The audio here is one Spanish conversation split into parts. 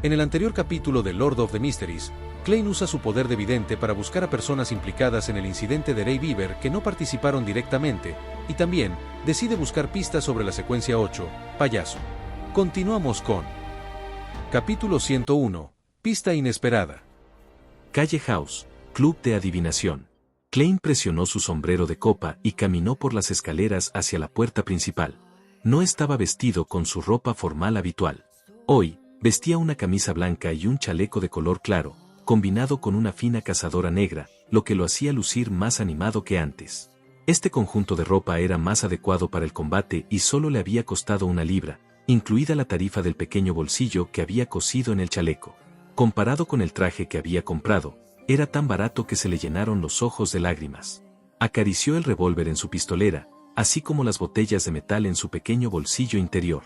En el anterior capítulo de Lord of the Mysteries, Klein usa su poder de vidente para buscar a personas implicadas en el incidente de Ray Beaver que no participaron directamente, y también decide buscar pistas sobre la secuencia 8, Payaso. Continuamos con Capítulo 101, Pista inesperada. Calle House, Club de Adivinación. Klein presionó su sombrero de copa y caminó por las escaleras hacia la puerta principal. No estaba vestido con su ropa formal habitual. Hoy, vestía una camisa blanca y un chaleco de color claro, combinado con una fina cazadora negra, lo que lo hacía lucir más animado que antes. Este conjunto de ropa era más adecuado para el combate y solo le había costado 1 libra, incluida la tarifa del pequeño bolsillo que había cosido en el chaleco. Comparado con el traje que había comprado, era tan barato que se le llenaron los ojos de lágrimas. Acarició el revólver en su pistolera, así como las botellas de metal en su pequeño bolsillo interior.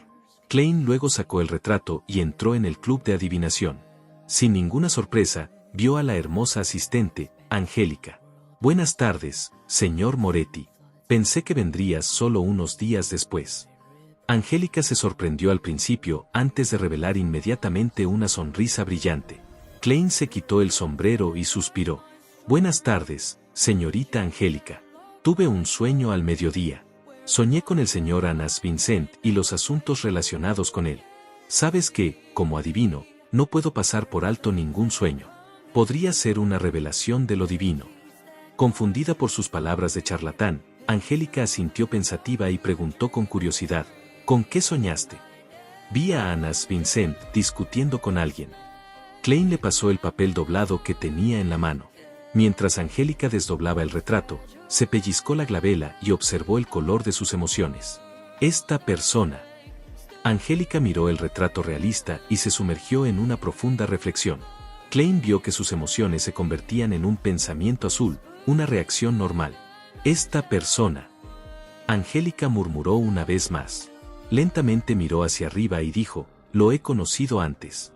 Klein luego sacó el retrato y entró en el club de adivinación. Sin ninguna sorpresa, vio a la hermosa asistente, Angélica. «Buenas tardes, señor Moretti. Pensé que vendrías solo unos días después». Angélica se sorprendió al principio antes de revelar inmediatamente una sonrisa brillante. Klein se quitó el sombrero y suspiró. «Buenas tardes, señorita Angélica. Tuve un sueño al mediodía. Soñé con el señor Anas Vincent y los asuntos relacionados con él. Sabes que, como adivino, no puedo pasar por alto ningún sueño. Podría ser una revelación de lo divino». Confundida por sus palabras de charlatán, Angélica asintió pensativa y preguntó con curiosidad, «¿Con qué soñaste?» «Vi a Anas Vincent discutiendo con alguien». Klein le pasó el papel doblado que tenía en la mano. Mientras Angélica desdoblaba el retrato, se pellizcó la glabela y observó el color de sus emociones. «Esta persona». Angélica miró el retrato realista y se sumergió en una profunda reflexión. Klein vio que sus emociones se convertían en un pensamiento azul, una reacción normal. «Esta persona». Angélica murmuró una vez más. Lentamente miró hacia arriba y dijo, «Lo he conocido antes».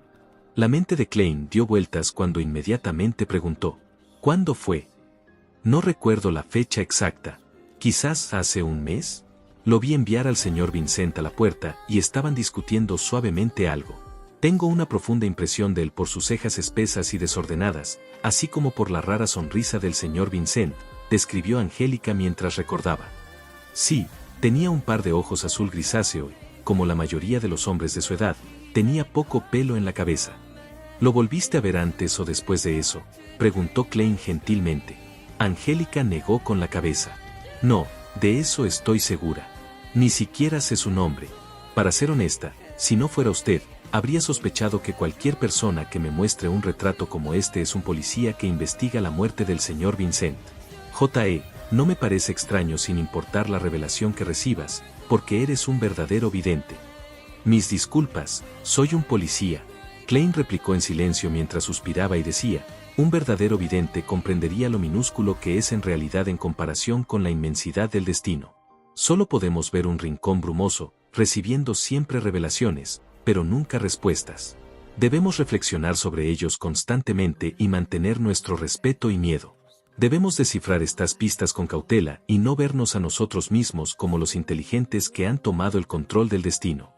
La mente de Klein dio vueltas cuando inmediatamente preguntó, «¿Cuándo fue?» «No recuerdo la fecha exacta. ¿Quizás hace un mes?» Lo vi enviar al señor Vincent a la puerta y estaban discutiendo suavemente algo. Tengo una profunda impresión de él por sus cejas espesas y desordenadas, así como por la rara sonrisa del señor Vincent, describió Angélica mientras recordaba. Sí, tenía un par de ojos azul grisáceo y, como la mayoría de los hombres de su edad, tenía poco pelo en la cabeza. ¿Lo volviste a ver antes o después de eso?, preguntó Klein gentilmente. Angélica negó con la cabeza. «No, de eso estoy segura. Ni siquiera sé su nombre. Para ser honesta, si no fuera usted, habría sospechado que cualquier persona que me muestre un retrato como este es un policía que investiga la muerte del señor Vincent. J.E., no me parece extraño sin importar la revelación que recibas, porque eres un verdadero vidente». «Mis disculpas, soy un policía». Klein replicó en silencio mientras suspiraba y decía, «Un verdadero vidente comprendería lo minúsculo que es en realidad en comparación con la inmensidad del destino. Solo podemos ver un rincón brumoso, recibiendo siempre revelaciones, pero nunca respuestas. Debemos reflexionar sobre ellos constantemente y mantener nuestro respeto y miedo. Debemos descifrar estas pistas con cautela y no vernos a nosotros mismos como los inteligentes que han tomado el control del destino».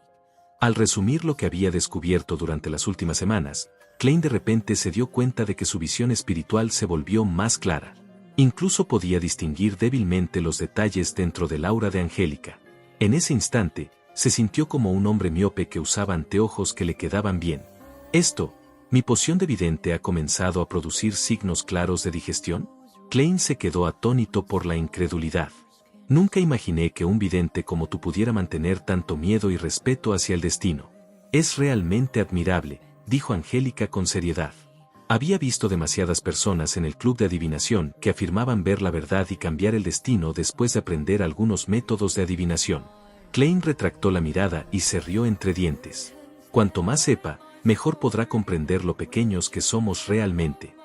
Al resumir lo que había descubierto durante las últimas semanas, Klein de repente se dio cuenta de que su visión espiritual se volvió más clara. Incluso podía distinguir débilmente los detalles dentro del aura de Angélica. En ese instante, se sintió como un hombre miope que usaba anteojos que le quedaban bien. «Esto, ¿mi poción de vidente ha comenzado a producir signos claros de digestión?» Klein se quedó atónito por la incredulidad. «Nunca imaginé que un vidente como tú pudiera mantener tanto miedo y respeto hacia el destino. Es realmente admirable», dijo Angélica con seriedad. Había visto demasiadas personas en el club de adivinación que afirmaban ver la verdad y cambiar el destino después de aprender algunos métodos de adivinación. Klein retractó la mirada y se rió entre dientes. «Cuanto más sepa, mejor podrá comprender lo pequeños que somos realmente».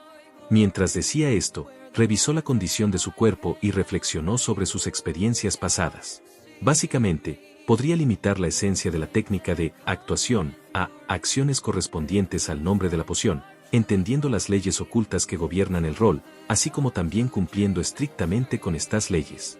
Mientras decía esto, revisó la condición de su cuerpo y reflexionó sobre sus experiencias pasadas. Básicamente, podría limitar la esencia de la técnica de actuación a acciones correspondientes al nombre de la poción, entendiendo las leyes ocultas que gobiernan el rol, así como también cumpliendo estrictamente con estas leyes.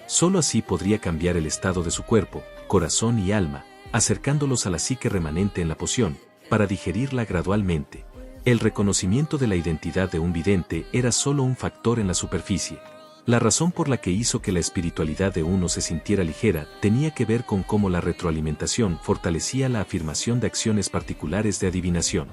Solo así podría cambiar el estado de su cuerpo, corazón y alma, acercándolos a la psique remanente en la poción, para digerirla gradualmente. El reconocimiento de la identidad de un vidente era solo un factor en la superficie. La razón por la que hizo que la espiritualidad de uno se sintiera ligera tenía que ver con cómo la retroalimentación fortalecía la afirmación de acciones particulares de adivinación.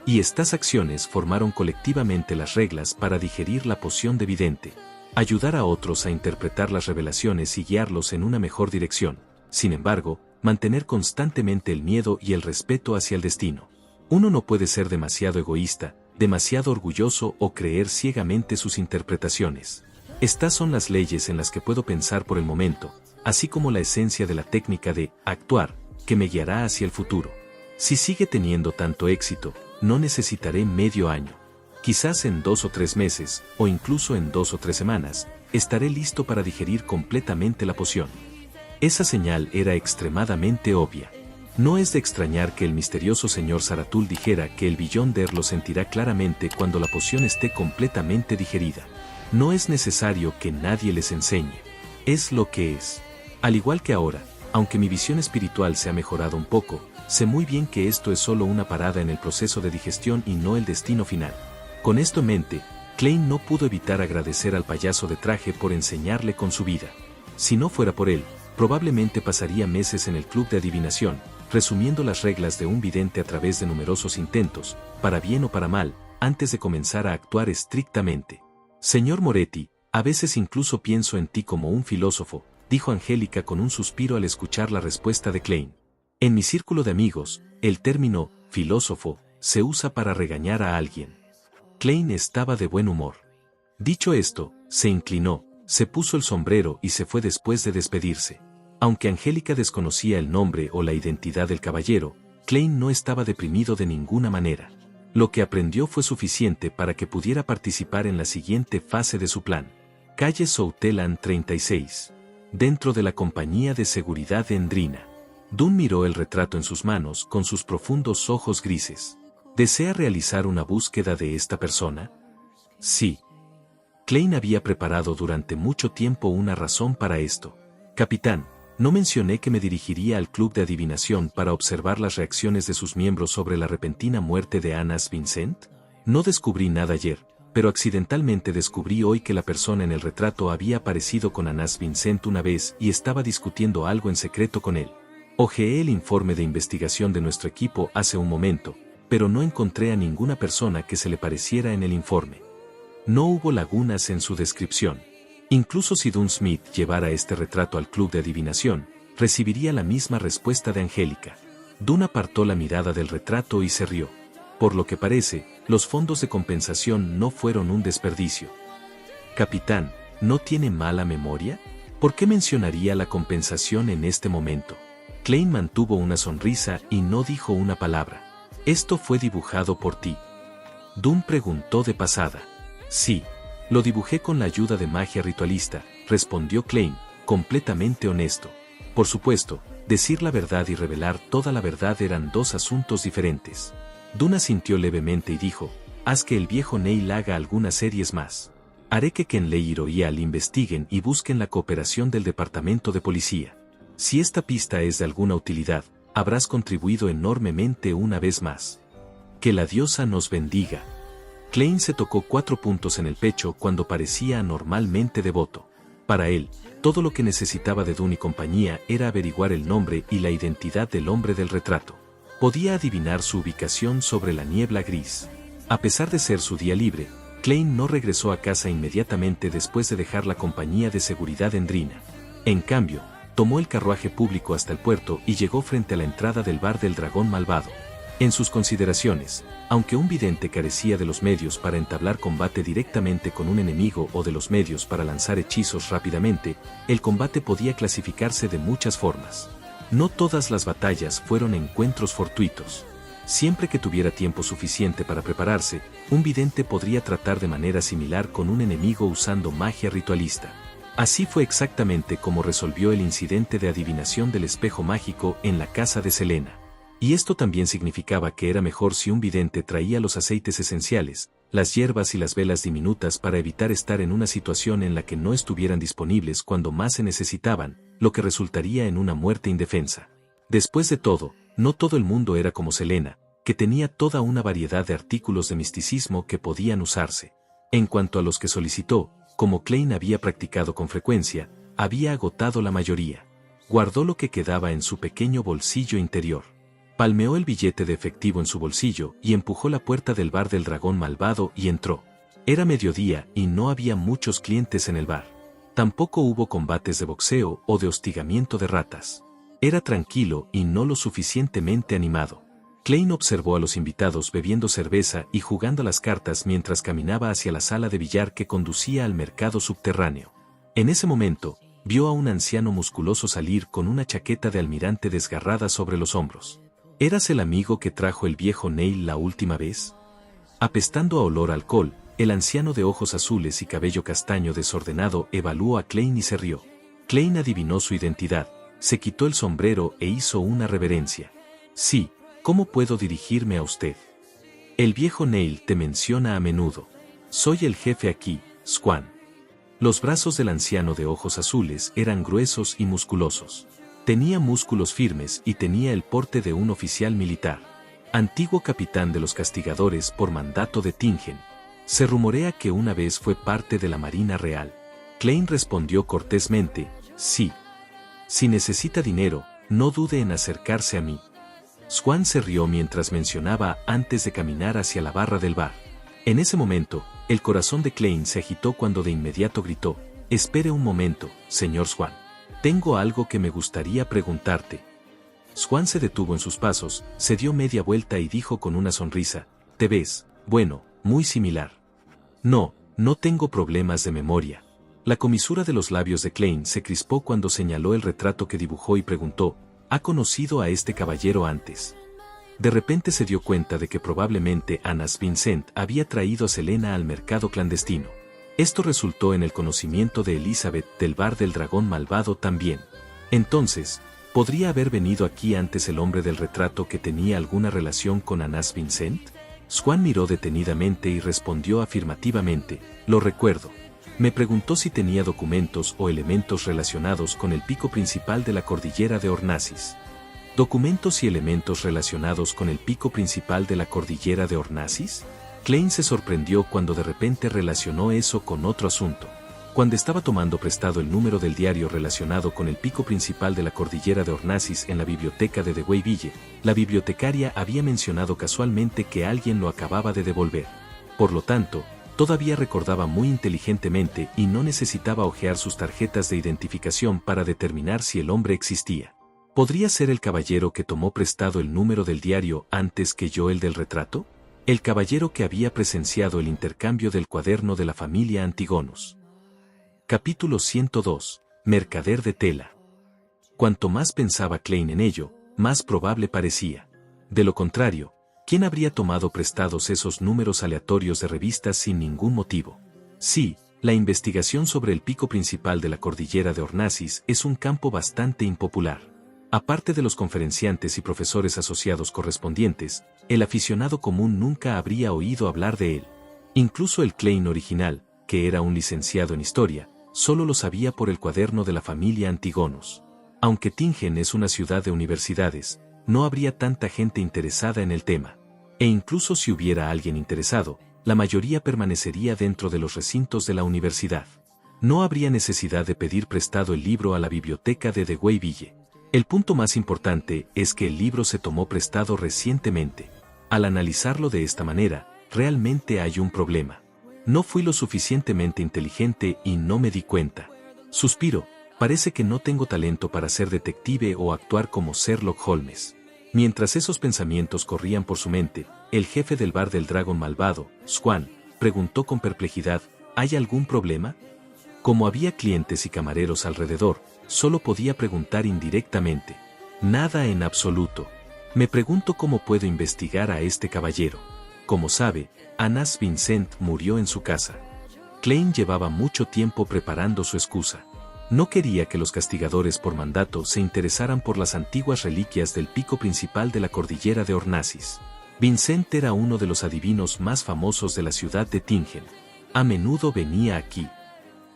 Y estas acciones formaron colectivamente las reglas para digerir la poción de vidente, ayudar a otros a interpretar las revelaciones y guiarlos en una mejor dirección. Sin embargo, mantener constantemente el miedo y el respeto hacia el destino. Uno no puede ser demasiado egoísta, demasiado orgulloso o creer ciegamente sus interpretaciones. Estas son las leyes en las que puedo pensar por el momento, así como la esencia de la técnica de actuar, que me guiará hacia el futuro. Si sigue teniendo tanto éxito, no necesitaré medio año. Quizás en 2 o 3 meses, o incluso en 2 o 3 semanas, estaré listo para digerir completamente la poción. Esa señal era extremadamente obvia. No es de extrañar que el misterioso señor Zaratul dijera que el Beyonder lo sentirá claramente cuando la poción esté completamente digerida. No es necesario que nadie les enseñe. Es lo que es. Al igual que ahora, aunque mi visión espiritual se ha mejorado un poco, sé muy bien que esto es solo una parada en el proceso de digestión y no el destino final. Con esto en mente, Klein no pudo evitar agradecer al payaso de traje por enseñarle con su vida. Si no fuera por él, probablemente pasaría meses en el club de adivinación, resumiendo las reglas de un vidente a través de numerosos intentos, para bien o para mal, antes de comenzar a actuar estrictamente. Señor Moretti, a veces incluso pienso en ti como un filósofo, dijo Angélica con un suspiro al escuchar la respuesta de Klein. En mi círculo de amigos, el término filósofo se usa para regañar a alguien. Klein estaba de buen humor. Dicho esto, se inclinó, se puso el sombrero y se fue después de despedirse. Aunque Angélica desconocía el nombre o la identidad del caballero, Klein no estaba deprimido de ninguna manera. Lo que aprendió fue suficiente para que pudiera participar en la siguiente fase de su plan. Calle Soutelan 36. Dentro de la compañía de seguridad de Endrina. Dunn miró el retrato en sus manos con sus profundos ojos grises. ¿Desea realizar una búsqueda de esta persona? Sí. Klein había preparado durante mucho tiempo una razón para esto. Capitán, ¿no mencioné que me dirigiría al club de adivinación para observar las reacciones de sus miembros sobre la repentina muerte de Anas Vincent? No descubrí nada ayer, pero accidentalmente descubrí hoy que la persona en el retrato había aparecido con Anas Vincent una vez y estaba discutiendo algo en secreto con él. Hojeé el informe de investigación de nuestro equipo hace un momento, pero no encontré a ninguna persona que se le pareciera en el informe. No hubo lagunas en su descripción. Incluso si Dunn Smith llevara este retrato al club de adivinación, recibiría la misma respuesta de Angélica. Dunn apartó la mirada del retrato y se rió. Por lo que parece, los fondos de compensación no fueron un desperdicio. Capitán, ¿no tiene mala memoria? ¿Por qué mencionaría la compensación en este momento? Klein mantuvo una sonrisa y no dijo una palabra. ¿Esto fue dibujado por ti? Dunn preguntó de pasada. Sí. Lo dibujé con la ayuda de magia ritualista, respondió Klein, completamente honesto. Por supuesto, decir la verdad y revelar toda la verdad eran dos asuntos diferentes. Dunn asintió levemente y dijo, haz que el viejo Neil haga algunas series más. Haré que Kenley y Royal investiguen y busquen la cooperación del departamento de policía. Si esta pista es de alguna utilidad, habrás contribuido enormemente una vez más. Que la diosa nos bendiga. Klein se tocó 4 puntos en el pecho cuando parecía anormalmente devoto. Para él, todo lo que necesitaba de Dunn y compañía era averiguar el nombre y la identidad del hombre del retrato. Podía adivinar su ubicación sobre la niebla gris. A pesar de ser su día libre, Klein no regresó a casa inmediatamente después de dejar la compañía de seguridad Endrina. En cambio, tomó el carruaje público hasta el puerto y llegó frente a la entrada del bar del Dragón Malvado. En sus consideraciones, aunque un vidente carecía de los medios para entablar combate directamente con un enemigo o de los medios para lanzar hechizos rápidamente, el combate podía clasificarse de muchas formas. No todas las batallas fueron encuentros fortuitos. Siempre que tuviera tiempo suficiente para prepararse, un vidente podría tratar de manera similar con un enemigo usando magia ritualista. Así fue exactamente como resolvió el incidente de adivinación del espejo mágico en la casa de Selena. Y esto también significaba que era mejor si un vidente traía los aceites esenciales, las hierbas y las velas diminutas para evitar estar en una situación en la que no estuvieran disponibles cuando más se necesitaban, lo que resultaría en una muerte indefensa. Después de todo, no todo el mundo era como Selena, que tenía toda una variedad de artículos de misticismo que podían usarse. En cuanto a los que solicitó, como Klein había practicado con frecuencia, había agotado la mayoría. Guardó lo que quedaba en su pequeño bolsillo interior. Palmeó el billete de efectivo en su bolsillo y empujó la puerta del bar del Dragón Malvado y entró. Era mediodía y no había muchos clientes en el bar. Tampoco hubo combates de boxeo o de hostigamiento de ratas. Era tranquilo y no lo suficientemente animado. Klein observó a los invitados bebiendo cerveza y jugando a las cartas mientras caminaba hacia la sala de billar que conducía al mercado subterráneo. En ese momento, vio a un anciano musculoso salir con una chaqueta de almirante desgarrada sobre los hombros. ¿Eras el amigo que trajo el viejo Neil la última vez? Apestando a olor a alcohol, el anciano de ojos azules y cabello castaño desordenado evaluó a Klein y se rió. Klein adivinó su identidad, se quitó el sombrero e hizo una reverencia. Sí, ¿cómo puedo dirigirme a usted? El viejo Neil te menciona a menudo. Soy el jefe aquí, Squan. Los brazos del anciano de ojos azules eran gruesos y musculosos. Tenía músculos firmes y tenía el porte de un oficial militar. Antiguo capitán de los castigadores por mandato de Tingen. Se rumorea que una vez fue parte de la Marina Real. Klein respondió cortésmente, sí. Si necesita dinero, no dude en acercarse a mí. Squan se rió mientras mencionaba antes de caminar hacia la barra del bar. En ese momento, el corazón de Klein se agitó cuando de inmediato gritó, espere un momento, señor Squan. Tengo algo que me gustaría preguntarte. Squan se detuvo en sus pasos, se dio media vuelta y dijo con una sonrisa, te ves, bueno, muy similar. No, no tengo problemas de memoria. La comisura de los labios de Klein se crispó cuando señaló el retrato que dibujó y preguntó, ¿ha conocido a este caballero antes? De repente se dio cuenta de que probablemente Anas Vincent había traído a Selena al mercado clandestino. Esto resultó en el conocimiento de Elizabeth del bar del Dragón Malvado también. Entonces, ¿podría haber venido aquí antes el hombre del retrato que tenía alguna relación con Anas Vincent? Squan miró detenidamente y respondió afirmativamente, lo recuerdo. Me preguntó si tenía documentos o elementos relacionados con el pico principal de la cordillera de Hornasis. ¿Documentos y elementos relacionados con el pico principal de la cordillera de Hornasis? Klein se sorprendió cuando de repente relacionó eso con otro asunto. Cuando estaba tomando prestado el número del diario relacionado con el pico principal de la cordillera de Hornasis en la biblioteca de Deweyville, la bibliotecaria había mencionado casualmente que alguien lo acababa de devolver. Por lo tanto, todavía recordaba muy inteligentemente y no necesitaba hojear sus tarjetas de identificación para determinar si el hombre existía. ¿Podría ser el caballero que tomó prestado el número del diario antes que yo el del retrato? El caballero que había presenciado el intercambio del cuaderno de la familia Antigonus. Capítulo 102. Mercader de tela. Cuanto más pensaba Klein en ello, más probable parecía. De lo contrario, ¿quién habría tomado prestados esos números aleatorios de revistas sin ningún motivo? Sí, la investigación sobre el pico principal de la cordillera de Hornasis es un campo bastante impopular. Aparte de los conferenciantes y profesores asociados correspondientes, el aficionado común nunca habría oído hablar de él. Incluso el Klein original, que era un licenciado en historia, solo lo sabía por el cuaderno de la familia Antigonus. Aunque Tingen es una ciudad de universidades, no habría tanta gente interesada en el tema. E incluso si hubiera alguien interesado, la mayoría permanecería dentro de los recintos de la universidad. No habría necesidad de pedir prestado el libro a la biblioteca de Deweyville. El punto más importante es que el libro se tomó prestado recientemente. Al analizarlo de esta manera, realmente hay un problema. No fui lo suficientemente inteligente y no me di cuenta. Suspiro, parece que no tengo talento para ser detective o actuar como Sherlock Holmes. Mientras esos pensamientos corrían por su mente, el jefe del bar del Dragón Malvado, Squan, preguntó con perplejidad, ¿hay algún problema? Como había clientes y camareros alrededor, solo podía preguntar indirectamente. Nada en absoluto. Me pregunto cómo puedo investigar a este caballero. Como sabe, Anas Vincent murió en su casa. Klein llevaba mucho tiempo preparando su excusa. No quería que los castigadores por mandato se interesaran por las antiguas reliquias del pico principal de la cordillera de Hornasis. Vincent era uno de los adivinos más famosos de la ciudad de Tingen. A menudo venía aquí.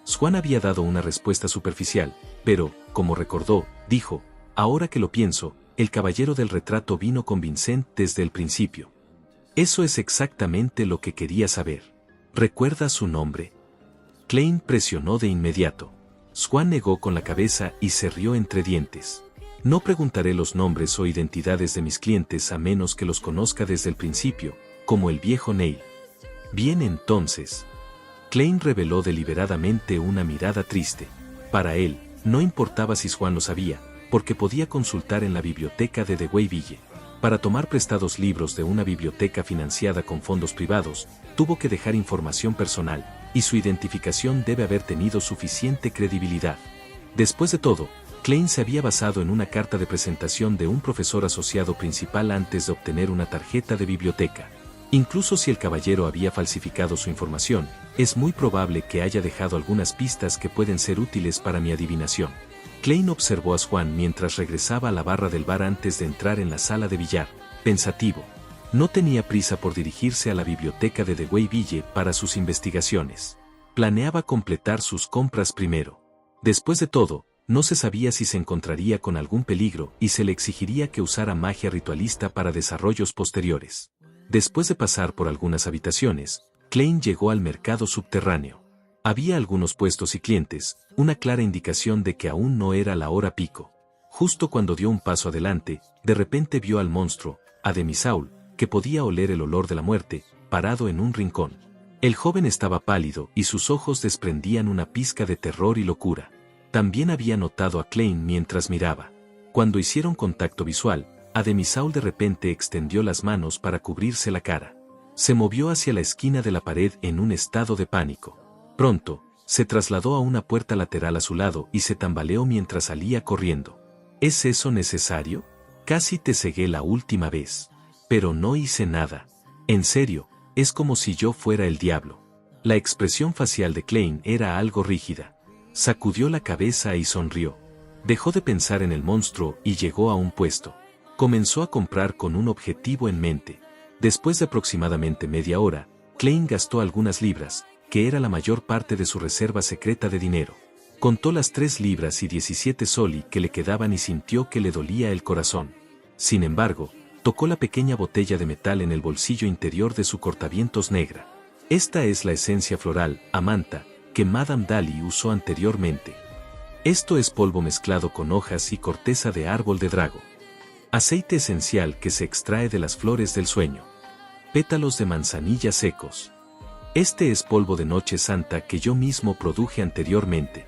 Squan había dado una respuesta superficial, pero, como recordó, dijo, ahora que lo pienso, el caballero del retrato vino con Vincent desde el principio. Eso es exactamente lo que quería saber. ¿Recuerda su nombre? Klein presionó de inmediato. Swan negó con la cabeza y se rió entre dientes. No preguntaré los nombres o identidades de mis clientes a menos que los conozca desde el principio, como el viejo Neil. Bien entonces. Klein reveló deliberadamente una mirada triste. Para él, no importaba si Swan lo sabía, porque podía consultar en la biblioteca de Deweyville. Para tomar prestados libros de una biblioteca financiada con fondos privados, tuvo que dejar información personal, y su identificación debe haber tenido suficiente credibilidad. Después de todo, Klein se había basado en una carta de presentación de un profesor asociado principal antes de obtener una tarjeta de biblioteca. Incluso si el caballero había falsificado su información, es muy probable que haya dejado algunas pistas que pueden ser útiles para mi adivinación. Klein observó a Swan mientras regresaba a la barra del bar antes de entrar en la sala de billar, pensativo. No tenía prisa por dirigirse a la biblioteca de Deweyville para sus investigaciones. Planeaba completar sus compras primero. Después de todo, no se sabía si se encontraría con algún peligro y se le exigiría que usara magia ritualista para desarrollos posteriores. Después de pasar por algunas habitaciones, Klein llegó al mercado subterráneo. Había algunos puestos y clientes, una clara indicación de que aún no era la hora pico. Justo cuando dio un paso adelante, de repente vio al monstruo, a Demisaul, que podía oler el olor de la muerte, parado en un rincón. El joven estaba pálido y sus ojos desprendían una pizca de terror y locura. También había notado a Klein mientras miraba. Cuando hicieron contacto visual, Demisaul de repente extendió las manos para cubrirse la cara. Se movió hacia la esquina de la pared en un estado de pánico. Pronto, se trasladó a una puerta lateral a su lado y se tambaleó mientras salía corriendo. ¿Es eso necesario? Casi te cegué la última vez. Pero no hice nada. En serio, es como si yo fuera el diablo. La expresión facial de Klein era algo rígida. Sacudió la cabeza y sonrió. Dejó de pensar en el monstruo y llegó a un puesto. Comenzó a comprar con un objetivo en mente. Después de aproximadamente media hora, Klein gastó algunas libras, que era la mayor parte de su reserva secreta de dinero. Contó las 3 libras y 17 soli que le quedaban y sintió que le dolía el corazón. Sin embargo, tocó la pequeña botella de metal en el bolsillo interior de su cortavientos negra. Esta es la esencia floral, Amanta, que Madame Daly usó anteriormente. Esto es polvo mezclado con hojas y corteza de árbol de drago. Aceite esencial que se extrae de las flores del sueño. Pétalos de manzanilla secos. Este es polvo de noche santa que yo mismo produje anteriormente.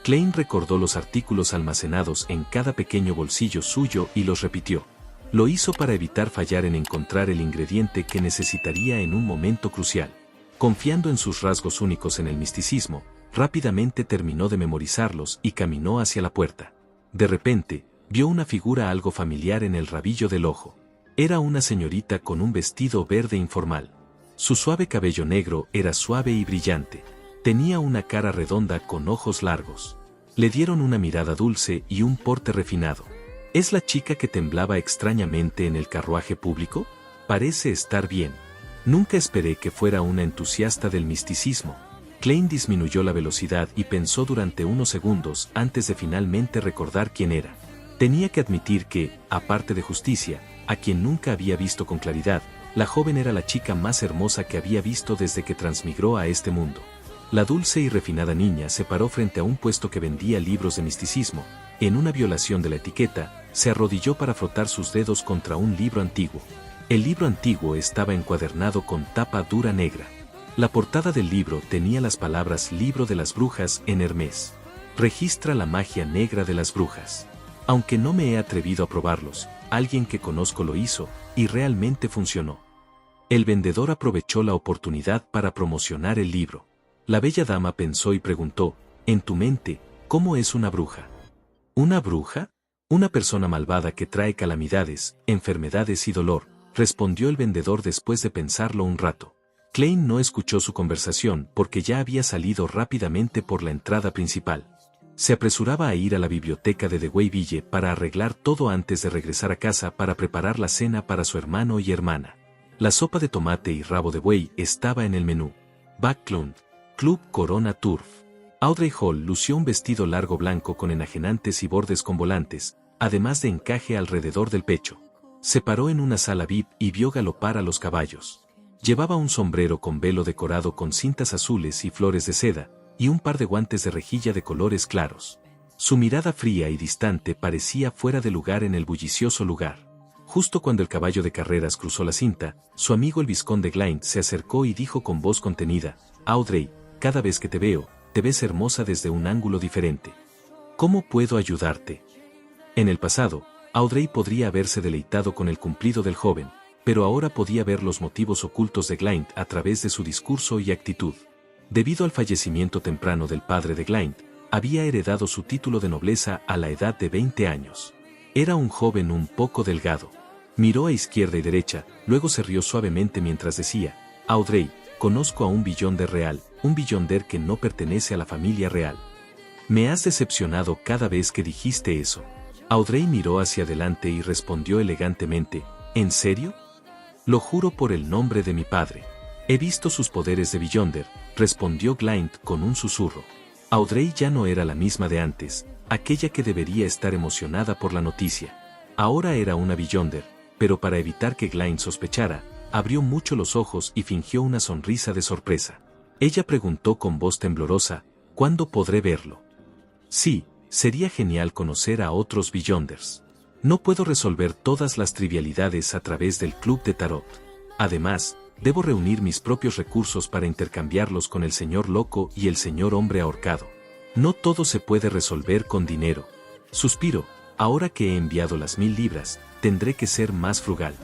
Klein recordó los artículos almacenados en cada pequeño bolsillo suyo y los repitió. Lo hizo para evitar fallar en encontrar el ingrediente que necesitaría en un momento crucial. Confiando en sus rasgos únicos en el misticismo, rápidamente terminó de memorizarlos y caminó hacia la puerta. De repente, vio una figura algo familiar en el rabillo del ojo. Era una señorita con un vestido verde informal. Su suave cabello negro era suave y brillante. Tenía una cara redonda con ojos largos. Le dieron una mirada dulce y un porte refinado. ¿Es la chica que temblaba extrañamente en el carruaje público? Parece estar bien. Nunca esperé que fuera una entusiasta del misticismo. Klein disminuyó la velocidad y pensó durante unos segundos antes de finalmente recordar quién era. Tenía que admitir que, aparte de Justicia, a quien nunca había visto con claridad, la joven era la chica más hermosa que había visto desde que transmigró a este mundo. La dulce y refinada niña se paró frente a un puesto que vendía libros de misticismo. En una violación de la etiqueta, se arrodilló para frotar sus dedos contra un libro antiguo. El libro antiguo estaba encuadernado con tapa dura negra. La portada del libro tenía las palabras Libro de las Brujas en Hermés. Registra la magia negra de las brujas. Aunque no me he atrevido a probarlos, alguien que conozco lo hizo, y realmente funcionó. El vendedor aprovechó la oportunidad para promocionar el libro. La bella dama pensó y preguntó, en tu mente, ¿cómo es una bruja? ¿Una bruja? Una persona malvada que trae calamidades, enfermedades y dolor, respondió el vendedor después de pensarlo un rato. Klein no escuchó su conversación porque ya había salido rápidamente por la entrada principal. Se apresuraba a ir a la biblioteca de Deweyville para arreglar todo antes de regresar a casa para preparar la cena para su hermano y hermana. La sopa de tomate y rabo de buey estaba en el menú. Backlund, Club Corona Turf. Audrey Hall lució un vestido largo blanco con enajenantes y bordes con volantes, además de encaje alrededor del pecho. Se paró en una sala VIP y vio galopar a los caballos. Llevaba un sombrero con velo decorado con cintas azules y flores de seda, y un par de guantes de rejilla de colores claros. Su mirada fría y distante parecía fuera de lugar en el bullicioso lugar. Justo cuando el caballo de carreras cruzó la cinta, su amigo el vizconde Glynde se acercó y dijo con voz contenida: «Audrey, cada vez que te veo, te ves hermosa desde un ángulo diferente. ¿Cómo puedo ayudarte?». En el pasado, Audrey podría haberse deleitado con el cumplido del joven, pero ahora podía ver los motivos ocultos de Glynde a través de su discurso y actitud. Debido al fallecimiento temprano del padre de Glynde, había heredado su título de nobleza a la edad de 20 años. Era un joven un poco delgado. Miró a izquierda y derecha, luego se rió suavemente mientras decía: «Audrey, conozco a un Beyonder real, un Beyonder que no pertenece a la familia real. Me has decepcionado cada vez que dijiste eso». Audrey miró hacia adelante y respondió elegantemente: «¿En serio?». «Lo juro por el nombre de mi padre. He visto sus poderes de Beyonder», respondió Glynde con un susurro. Audrey ya no era la misma de antes, aquella que debería estar emocionada por la noticia. Ahora era una Beyonder, pero para evitar que Glynde sospechara, abrió mucho los ojos y fingió una sonrisa de sorpresa. Ella preguntó con voz temblorosa: «¿Cuándo podré verlo?». «Sí, sería genial conocer a otros Beyonders. No puedo resolver todas las trivialidades a través del club de tarot. Además, debo reunir mis propios recursos para intercambiarlos con el señor loco y el señor hombre ahorcado. No todo se puede resolver con dinero». Suspiro: «Ahora que he enviado las 1000 libras, tendré que ser más frugal».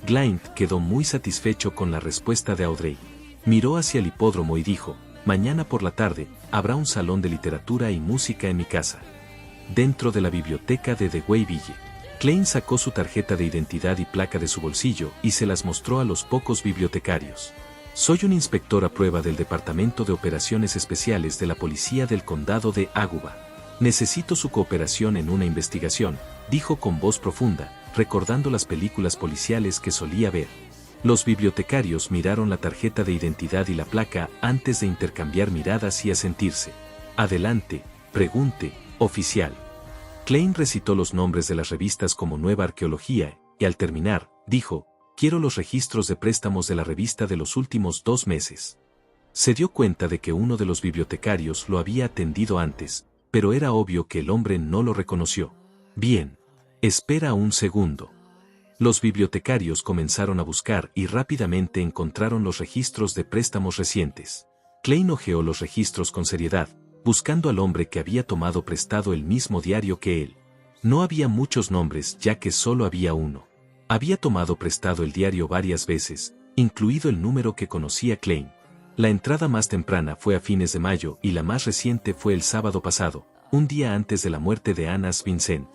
Glynde quedó muy satisfecho con la respuesta de Audrey. Miró hacia el hipódromo y dijo: «Mañana por la tarde, habrá un salón de literatura y música en mi casa, dentro de la biblioteca de The Wayville». Glynde sacó su tarjeta de identidad y placa de su bolsillo y se las mostró a los pocos bibliotecarios. «Soy un inspector a prueba del Departamento de Operaciones Especiales de la Policía del Condado de Águba. Necesito su cooperación en una investigación», dijo con voz profunda, recordando las películas policiales que solía ver. Los bibliotecarios miraron la tarjeta de identidad y la placa antes de intercambiar miradas y asentirse. «Adelante, pregunte, oficial». Glynde recitó los nombres de las revistas como Nueva Arqueología, y al terminar, dijo: «Quiero los registros de préstamos de la revista de los últimos 2 meses». Se dio cuenta de que uno de los bibliotecarios lo había atendido antes, pero era obvio que el hombre no lo reconoció. «Bien. Espera un segundo». Los bibliotecarios comenzaron a buscar y rápidamente encontraron los registros de préstamos recientes. Glynde hojeó los registros con seriedad, buscando al hombre que había tomado prestado el mismo diario que él. No había muchos nombres ya que solo había uno. Había tomado prestado el diario varias veces, incluido el número que conocía Glynde. La entrada más temprana fue a fines de mayo y la más reciente fue el sábado pasado, un día antes de la muerte de Anas Vincent.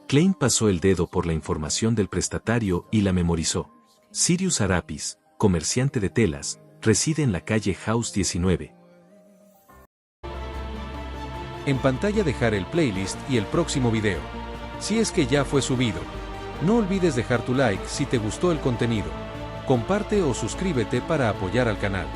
Glynde pasó el dedo por la información del prestatario y la memorizó. Sirius Arapis, comerciante de telas, reside en la calle House 19. En pantalla dejar el playlist y el próximo video, si es que ya fue subido. No olvides dejar tu like si te gustó el contenido. Comparte o suscríbete para apoyar al canal.